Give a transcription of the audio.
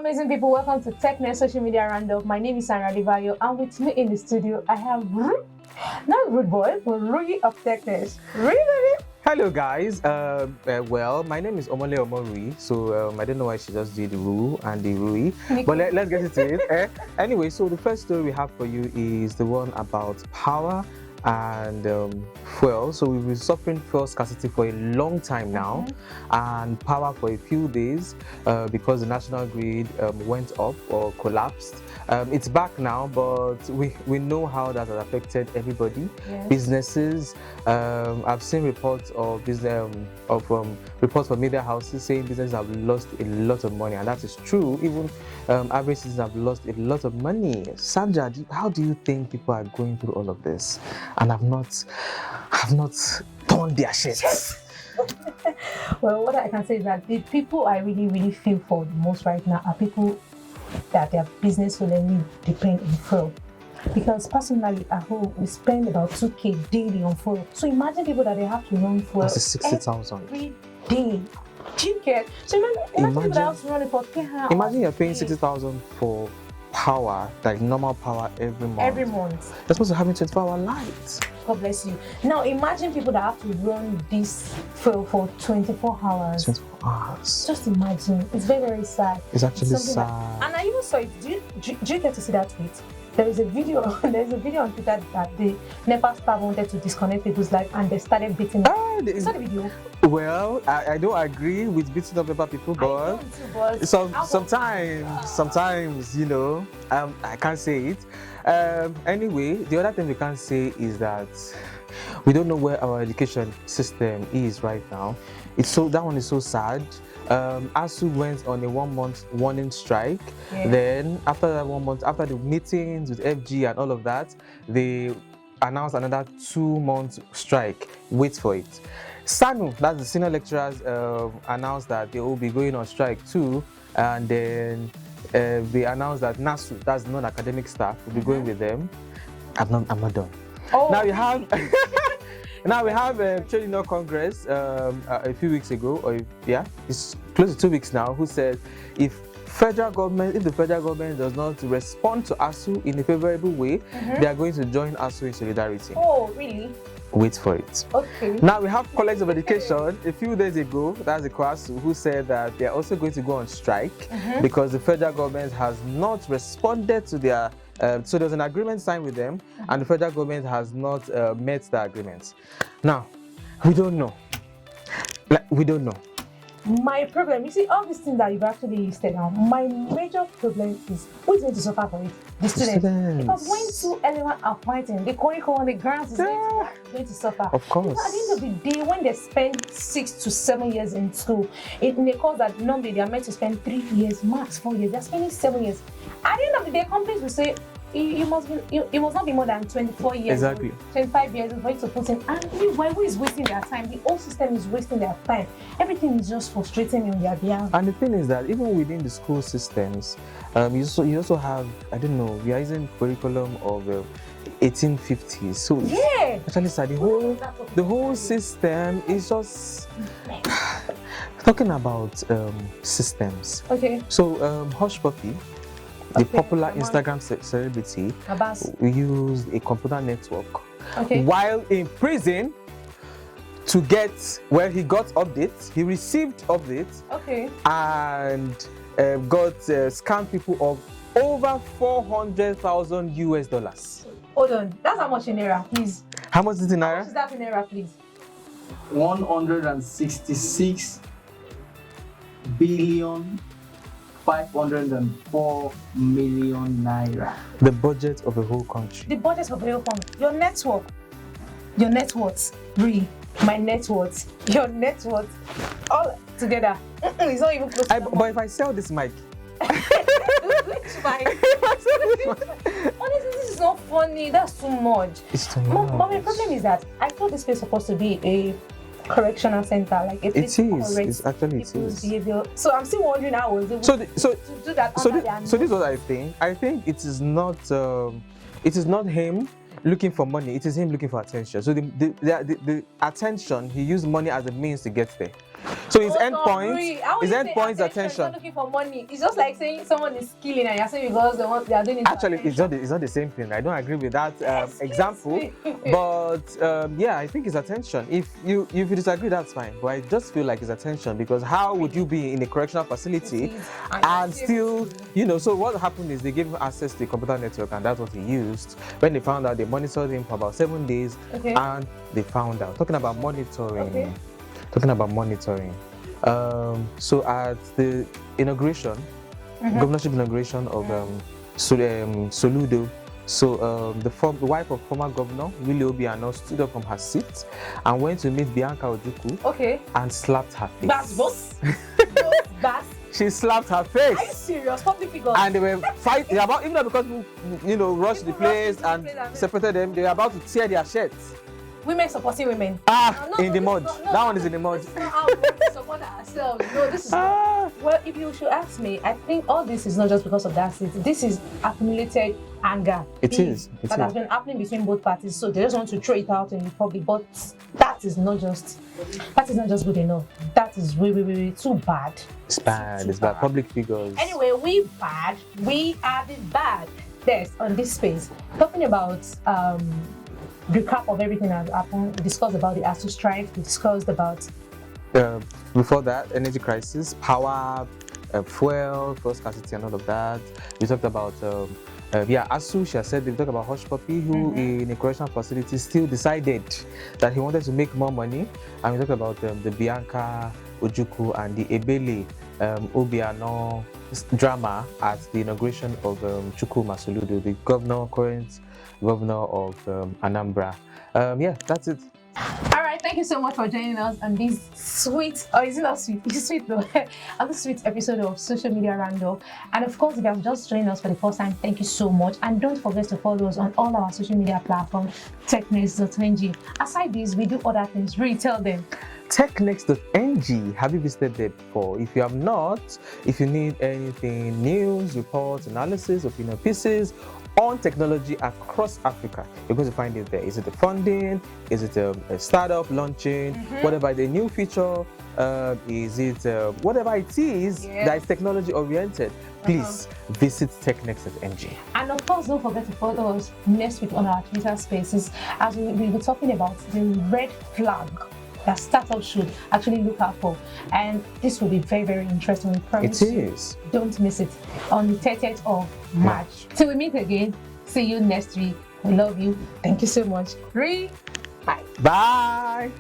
amazing people, welcome to Technext social media roundup. My name is Sandra Divayo, and with me in the studio I have not Rude Boy, but Rui of Technext. Rui. Hello guys, well, my name is Omole Omorui, so I don't know why she just did the Ru and the Rui, but let's get into it. Anyway, so the first story we have for you is the one about power and fuel. So we've been suffering fuel scarcity for a long time now, and power for a few days because the national grid went up or collapsed. It's back now, but we know how that has affected everybody. Yes. Businesses. I've seen reports of reports from media houses saying businesses have lost a lot of money, and that is true. Even average citizens have lost a lot of money. Sandra, how do you think people are going through all of this and have not torn their shirts? Well, what I can say is that the people I really feel for the most right now are people that their business will only depend on fuel. Because personally at home we spend about 2K daily on fuel. So imagine people that they have to run fuel. That's 60,000 every day. Do you get? So imagine people that have to run it for 10 hours. Imagine you're paying 60,000 for power, like normal power every month. Every month. They're supposed to have 24-hour lights. God bless you. Now imagine people that have to run this fuel for 24 hours. 24 hours. Just imagine. It's very sad. It's actually sad. And I even saw it. Do you get to see that tweet? There's a video on Twitter that the NEPA staff wanted to disconnect people's life and they started beating them. You saw the video? Well, I don't agree with beating up NEPA people, but sometimes, you know, I can't say it. Anyway, the other thing we can't say is that we don't know where our education system is right now. That one is so sad. ASU went on a 1-month warning strike. Yeah. Then after that 1 month, after the meetings with FG and all of that, they announced another 2-month strike. Wait for it. SANU, that's the senior lecturers, announced that they will be going on strike too, and then they announced that NASU, that's non-academic staff, will be going with them. I'm not done. Oh. Now we have Trade Union Congress a few weeks ago, it's close to 2 weeks now, who said if the federal government does not respond to ASU in a favorable way, they are going to join ASU in solidarity. Oh, really? Wait for it. Okay. Now we have College of Education a few days ago, that's the ASU, who said that they are also going to go on strike because the federal government has not responded to their so there was an agreement signed with them, and the federal government has not met the agreement. Now, we don't know. We don't know. My problem, you see, all these things that you've actually listed now, my major problem is who's going to suffer for it? The students. Because when two elements are fighting, the curriculum on the grounds is going to suffer. Of course. Because at the end of the day, when they spend 6 to 7 years in school, in a course that normally they are meant to spend 3 years, max 4 years, they're spending 7 years. At the end of the day, companies will say, you must not be more than 24 years, exactly. 25 years for you to put in. And meanwhile, who is wasting their time? The whole system is wasting their time. Everything is just frustrating on their behalf. And the thing is that even within the school systems, you also have, I don't know, we are using curriculum of 1850s. So yeah, actually, sir, the whole system is just talking about systems. Okay. So Hush Puppy, the popular Instagram celebrity, used a computer network while in prison to get, well, he got updates, he received updates, and got scam people of over $400,000 US. Hold on, that's how much in Naira, please? How much is it in Naira? How much is that in Naira, please? 166 billion 504 million naira. The budget of a whole country. The budget of a whole country. Your net worth, my net worth, your net worth, all together. It's not even close. But if I sell this mic, which mic? Honestly, this is not funny. That's too much. It's too much. But my problem is that I thought this place was supposed to be a correctional center, like it is. It's actually behavior. So I'm still wondering how I was able to do that. So this is what I think. I think it is not him looking for money. It is him looking for attention. So the attention, he used money as a means to get there. So his Oh, endpoint, how would his you say endpoint is Is not attention. looking for money. It's just like saying someone is stealing and you're saying because they are doing it. Actually, it's not the same thing. I don't agree with that Excuse example. me. But yeah, I think it's attention. If you disagree, that's fine. But I just feel like it's attention, because how would you be in a correctional facility and still, so what happened is they gave him access to the computer network, and that's what he used. When they found out, they monitored him for about 7 days, and they found out. Talking about monitoring. So at the inauguration, governorship inauguration of Soludo, so the wife of former governor Willie Obiano stood up from her seat and went to meet Bianca Ojukwu and slapped her face. That's She slapped her face. Are you serious? Public figures. And they were fighting about, even though because rushed the place and separated them, they were about to tear their shirts. Women supporting women. In the mud. That one is in the mud. This is not how we want to support ourselves. No, this is not. Well, if you should ask me, I think all this is not just because of that seat. This is accumulated anger. It is. That has been happening between both parties. So they just want to throw it out in the public. But that is not just good enough. That is way too bad. It's bad. It's bad. Public figures. Anyway, we are the bad. Yes, on this space. Talking about recap of everything that happened. We discussed about the ASU strike. We discussed about before that, energy crisis, power, fuel scarcity, and all of that. We talked about ASU. She has said they talked about Hush Puppy, who in a correctional facility still decided that he wanted to make more money. And we talked about the Bianca Ojukwu and the Ebele Obiano drama at the inauguration of Chukwuma Soludo, the current governor of Anambra. Yeah, that's it. All right, thank you so much for joining us on this sweet, or is it not sweet? It's sweet though. On this sweet episode of Social Media Roundup. And of course, if you have just joined us for the first time, thank you so much. And don't forget to follow us on all our social media platforms, technext.ng. Aside this, we do other things. Really tell them. Technext.ng. Have you visited there before? If you have not, if you need anything, news, reports, analysis, opinion pieces on technology across Africa, you're going to find it there. Is it the funding? Is it a startup launching? Whatever the new feature, is it whatever it is that is technology oriented, please visit technext.ng. And of course, don't forget to follow us next week on our Twitter spaces as we will be talking about the red flag that startups should actually look out for. And this will be very interesting. We promise it is. Don't miss it on the 30th of March. Till we meet again, see you next week. We love you. Thank you so much. Bye. Bye.